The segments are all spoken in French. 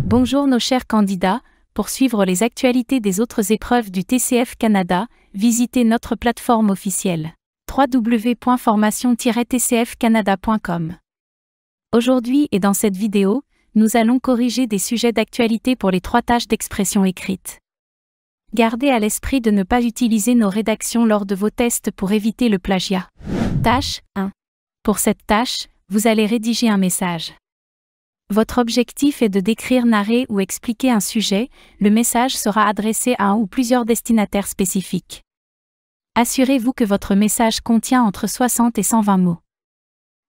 Bonjour nos chers candidats, pour suivre les actualités des autres épreuves du TCF Canada, visitez notre plateforme officielle www.formation-tcfcanada.com. Aujourd'hui et dans cette vidéo, nous allons corriger des sujets d'actualité pour les 3 tâches d'expression écrite. Gardez à l'esprit de ne pas utiliser nos rédactions lors de vos tests pour éviter le plagiat. Tâche 1. Pour cette tâche, vous allez rédiger un message. Votre objectif est de décrire, narrer ou expliquer un sujet. Le message sera adressé à un ou plusieurs destinataires spécifiques. Assurez-vous que votre message contient entre 60 et 120 mots.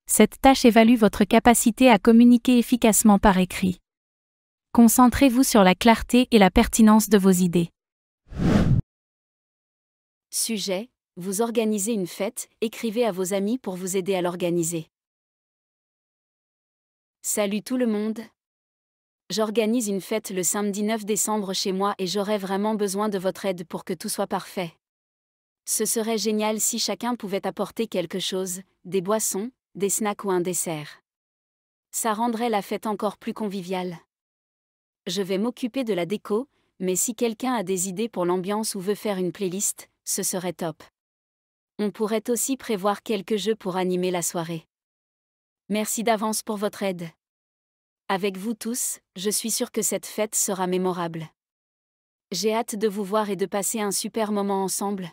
Cette tâche évalue votre capacité à communiquer efficacement par écrit. Concentrez-vous sur la clarté et la pertinence de vos idées. Sujet: vous organisez une fête, écrivez à vos amis pour vous aider à l'organiser. Salut tout le monde. J'organise une fête le samedi 9 décembre chez moi et j'aurais vraiment besoin de votre aide pour que tout soit parfait. Ce serait génial si chacun pouvait apporter quelque chose, des boissons, des snacks ou un dessert. Ça rendrait la fête encore plus conviviale. Je vais m'occuper de la déco, mais si quelqu'un a des idées pour l'ambiance ou veut faire une playlist, ce serait top. On pourrait aussi prévoir quelques jeux pour animer la soirée. Merci d'avance pour votre aide. Avec vous tous, je suis sûre que cette fête sera mémorable. J'ai hâte de vous voir et de passer un super moment ensemble.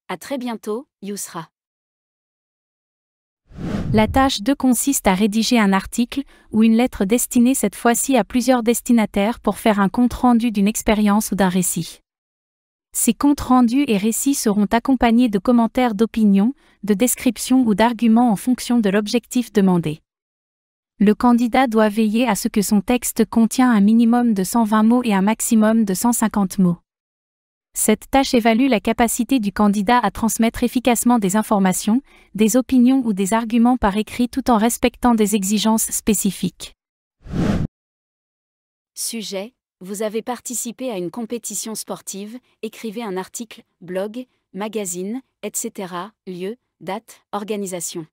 À très bientôt, Yousra. La tâche 2 consiste à rédiger un article ou une lettre destinée cette fois-ci à plusieurs destinataires pour faire un compte-rendu d'une expérience ou d'un récit. Ces comptes rendus et récits seront accompagnés de commentaires d'opinion, de descriptions ou d'arguments en fonction de l'objectif demandé. Le candidat doit veiller à ce que son texte contient un minimum de 120 mots et un maximum de 150 mots. Cette tâche évalue la capacité du candidat à transmettre efficacement des informations, des opinions ou des arguments par écrit tout en respectant des exigences spécifiques. Sujet: vous avez participé à une compétition sportive, écrivez un article, blog, magazine, etc. Lieu, date, organisation.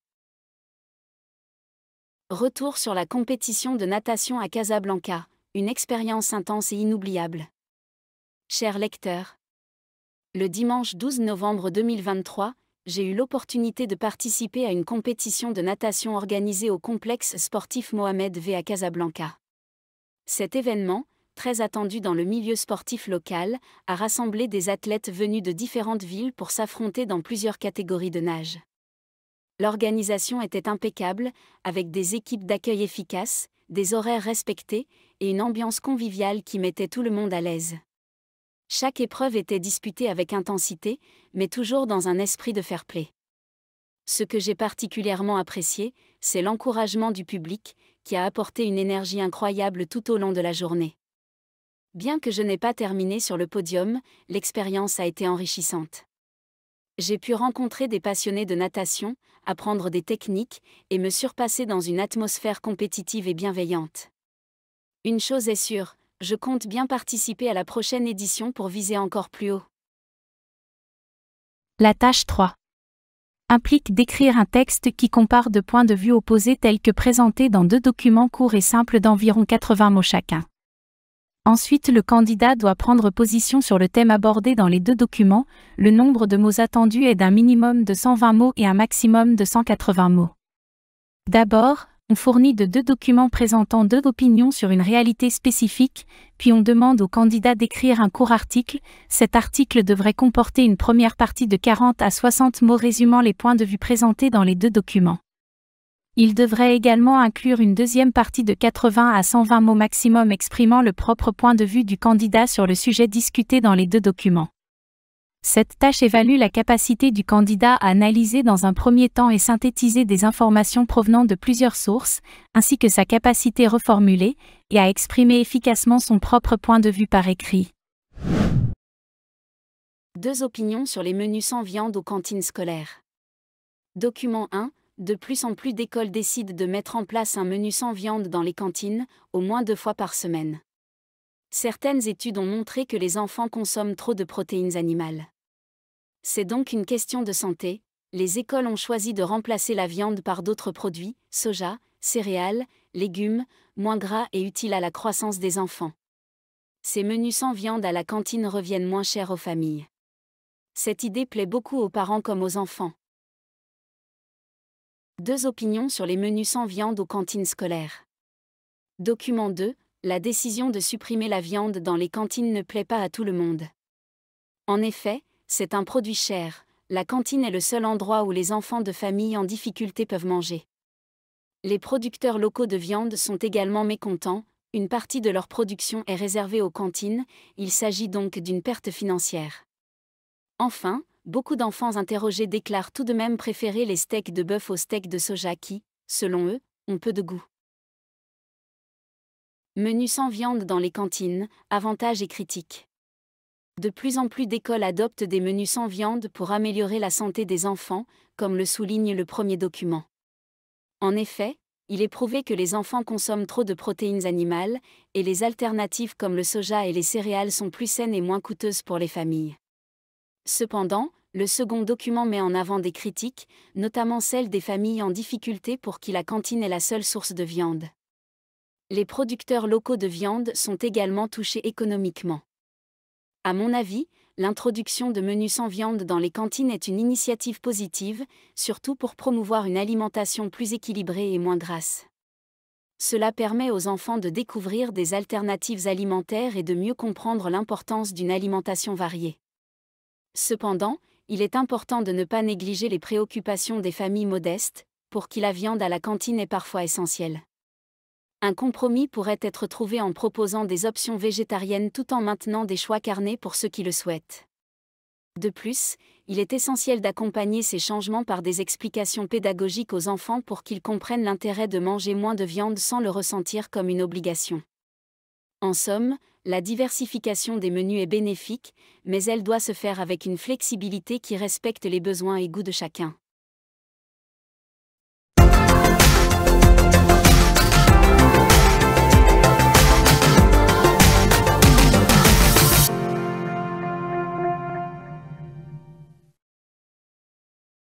Retour sur la compétition de natation à Casablanca, une expérience intense et inoubliable. Chers lecteurs, le dimanche 12 novembre 2023, j'ai eu l'opportunité de participer à une compétition de natation organisée au complexe sportif Mohamed V à Casablanca. Cet événement, très attendu dans le milieu sportif local, a rassemblé des athlètes venus de différentes villes pour s'affronter dans plusieurs catégories de nage. L'organisation était impeccable, avec des équipes d'accueil efficaces, des horaires respectés et une ambiance conviviale qui mettait tout le monde à l'aise. Chaque épreuve était disputée avec intensité, mais toujours dans un esprit de fair-play. Ce que j'ai particulièrement apprécié, c'est l'encouragement du public, qui a apporté une énergie incroyable tout au long de la journée. Bien que je n'ai pas terminé sur le podium, l'expérience a été enrichissante. J'ai pu rencontrer des passionnés de natation, apprendre des techniques, et me surpasser dans une atmosphère compétitive et bienveillante. Une chose est sûre, je compte bien participer à la prochaine édition pour viser encore plus haut. La tâche 3 implique d'écrire un texte qui compare 2 points de vue opposés tels que présentés dans 2 documents courts et simples d'environ 80 mots chacun. Ensuite, le candidat doit prendre position sur le thème abordé dans les 2 documents. Le nombre de mots attendus est d'un minimum de 120 mots et un maximum de 180 mots. D'abord, on fournit 2 documents présentant 2 opinions sur une réalité spécifique, puis on demande au candidat d'écrire un court article. Cet article devrait comporter une première partie de 40 à 60 mots résumant les points de vue présentés dans les 2 documents. Il devrait également inclure une deuxième partie de 80 à 120 mots maximum exprimant le propre point de vue du candidat sur le sujet discuté dans les 2 documents. Cette tâche évalue la capacité du candidat à analyser dans un premier temps et synthétiser des informations provenant de plusieurs sources, ainsi que sa capacité à reformuler et à exprimer efficacement son propre point de vue par écrit. 2 opinions sur les menus sans viande aux cantines scolaires. Document 1. De plus en plus d'écoles décident de mettre en place un menu sans viande dans les cantines, au moins 2 fois par semaine. Certaines études ont montré que les enfants consomment trop de protéines animales. C'est donc une question de santé. Les écoles ont choisi de remplacer la viande par d'autres produits, soja, céréales, légumes, moins gras et utiles à la croissance des enfants. Ces menus sans viande à la cantine reviennent moins chers aux familles. Cette idée plaît beaucoup aux parents comme aux enfants. 2 opinions sur les menus sans viande aux cantines scolaires. Document 2. La décision de supprimer la viande dans les cantines ne plaît pas à tout le monde. En effet, c'est un produit cher. La cantine est le seul endroit où les enfants de familles en difficulté peuvent manger. Les producteurs locaux de viande sont également mécontents, une partie de leur production est réservée aux cantines, il s'agit donc d'une perte financière. Enfin, beaucoup d'enfants interrogés déclarent tout de même préférer les steaks de bœuf aux steaks de soja qui, selon eux, ont peu de goût. Menu sans viande dans les cantines, avantages et critiques. De plus en plus d'écoles adoptent des menus sans viande pour améliorer la santé des enfants, comme le souligne le premier document. En effet, il est prouvé que les enfants consomment trop de protéines animales, et les alternatives comme le soja et les céréales sont plus saines et moins coûteuses pour les familles. Cependant, le second document met en avant des critiques, notamment celles des familles en difficulté pour qui la cantine est la seule source de viande. Les producteurs locaux de viande sont également touchés économiquement. À mon avis, l'introduction de menus sans viande dans les cantines est une initiative positive, surtout pour promouvoir une alimentation plus équilibrée et moins grasse. Cela permet aux enfants de découvrir des alternatives alimentaires et de mieux comprendre l'importance d'une alimentation variée. Cependant, il est important de ne pas négliger les préoccupations des familles modestes, pour qui la viande à la cantine est parfois essentielle. Un compromis pourrait être trouvé en proposant des options végétariennes tout en maintenant des choix carnés pour ceux qui le souhaitent. De plus, il est essentiel d'accompagner ces changements par des explications pédagogiques aux enfants pour qu'ils comprennent l'intérêt de manger moins de viande sans le ressentir comme une obligation. En somme, la diversification des menus est bénéfique, mais elle doit se faire avec une flexibilité qui respecte les besoins et goûts de chacun.